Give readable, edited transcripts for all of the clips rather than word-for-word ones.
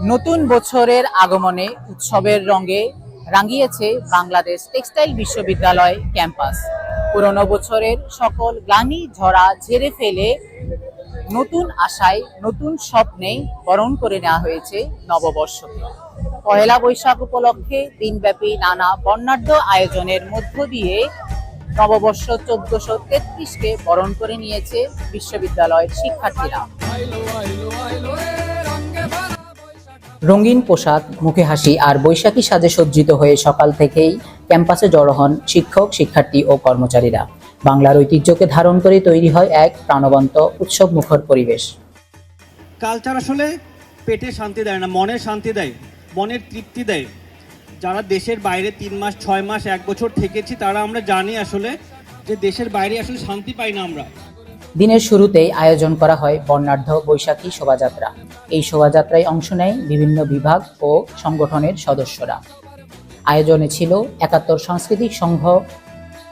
নতুন বছরের আগমনে উৎসবের রঙে রাঙিয়েছে বাংলাদেশ টেক্সটাইল বিশ্ববিদ্যালয় ক্যাম্পাস। পুরনো বছরের সকল গ্লানি ঝরা ঝেড়ে ফেলে নতুন আশায় নতুন স্বপ্নে বরণ করে নেওয়া হয়েছে নববর্ষকে। পহেলা বৈশাখ উপলক্ষে দিনব্যাপী নানা বর্ণাঢ্য আয়োজনের মধ্য দিয়ে নববর্ষ 1433কে বরণ করে নিয়েছে বিশ্ববিদ্যালয়ের শিক্ষার্থীরা। রঙিন পোশাক, মুখে হাসি আর বৈশাখী সাজে সজ্জিত হয়ে সকাল থেকেই ক্যাম্পাসে জড়ো হন শিক্ষক, শিক্ষার্থী ও কর্মচারীরা। বাংলার ঐতিহ্যকে ধারণ করে তৈরি হয় এক প্রাণবন্ত উৎসব মুখর পরিবেশ। কালচার আসলে পেটে শান্তি দেয় না, মনে শান্তি দেয়, মনের তৃপ্তি দেয়। যারা দেশের বাইরে 3 মাস, 6 মাস, 1 বছর থেকেছি তারা আমরা জানি আসলে যে দেশের বাইরে আসলে শান্তি পাই না আমরা। দিনের শুরুতেই আয়োজন করা হয় বর্ণাঢ্য বৈশাখী শোভাযাত্রা। এই শোভাযাত্রায় অংশ নেয় বিভিন্ন বিভাগ ও সংগঠনের সদস্যরা। আয়োজনে ছিল 71 সাংস্কৃতিক সংঘ,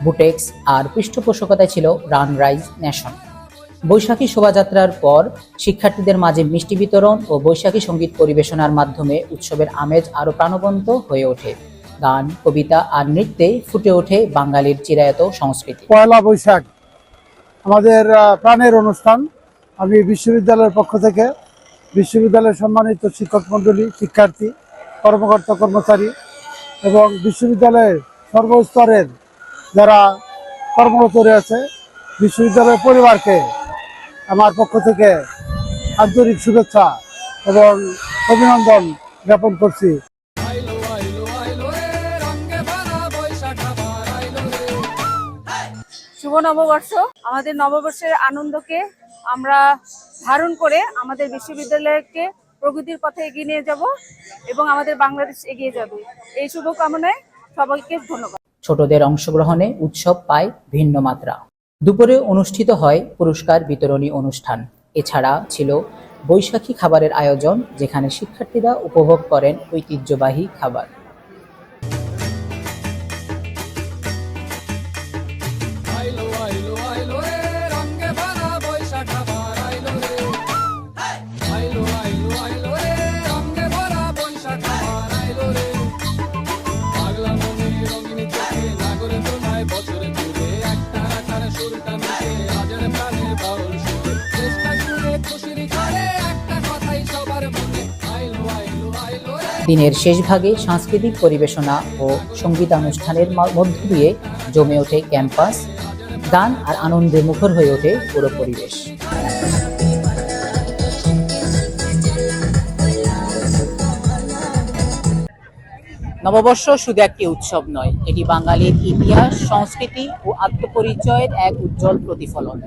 বুটেক্স আর পৃষ্ঠপোষকতায় ছিল রান রাইজ নেশন। বৈশাখী শোভাযাত্রার পর শিক্ষার্থীদের মাঝে মিষ্টি বিতরণ ও বৈশাখী সঙ্গীত পরিবেশনার মাধ্যমে উৎসবের আমেজ আরও প্রাণবন্ত হয়ে ওঠে। গান, কবিতা আর নৃত্যে ফুটে ওঠে বাঙালির চিরায়ত সংস্কৃতি। পয়লা বৈশাখ আমাদের প্রাণের অনুষ্ঠান। আমি বিশ্ববিদ্যালয়ের পক্ষ থেকে বিশ্ববিদ্যালয়ের সম্মানিত শিক্ষক মণ্ডলী, শিক্ষার্থী, কর্মকর্তা, কর্মচারী এবং বিশ্ববিদ্যালয়ের সর্বস্তরের যারা কর্মরত রয়েছে বিশ্ববিদ্যালয়ের পরিবারকে আমার পক্ষ থেকে আন্তরিক শুভেচ্ছা এবং অভিনন্দন জ্ঞাপন করছি। শুভ নববর্ষ। আমাদের নববর্ষের আনন্দকে আমরা ধারণ করে আমাদের বিশ্ববিদ্যালয়কে প্রগতির পথে এগিয়ে নিয়ে যাব এবং আমাদের বাংলাদেশ এগিয়ে যাবে, এই শুভকামনায় সবাইকে ধন্যবাদ। ছোটদের অংশগ্রহণে উৎসব পায় ভিন্ন মাত্রা। দুপুরে অনুষ্ঠিত হয় পুরস্কার বিতরণী অনুষ্ঠান। এছাড়া ছিল বৈশাখী খাবারের আয়োজন, যেখানে শিক্ষার্থীরা উপভোগ করেন ঐতিহ্যবাহী খাবার। দিনের শেষ ভাগে সাংস্কৃতিক পরিবেশনা ও সঙ্গীতানুষ্ঠানের মধ্য দিয়ে জমে ওঠে ক্যাম্পাস। গান আর আনন্দে মুখর হয়ে ওঠে পুরো পরিবেশ। নববর্ষ শুধু একটি উৎসব নয়, এটি বাঙালির ইতিহাস, সংস্কৃতি ও আত্মপরিচয়ের এক উজ্জ্বল প্রতিফলন।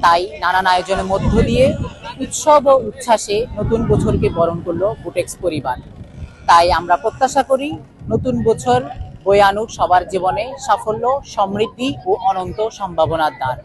তাই নানান আয়োজনের মধ্য দিয়ে উৎসব ও উচ্ছ্বাসে নতুন বছরকে বরণ করলো বুটেক্স পরিবার। তাই আমরা প্রত্যাশা করি নতুন বছর বয়ে আনুক সবার জীবনে সাফল্য, সমৃদ্ধি ও অনন্ত সম্ভাবনার দ্বার।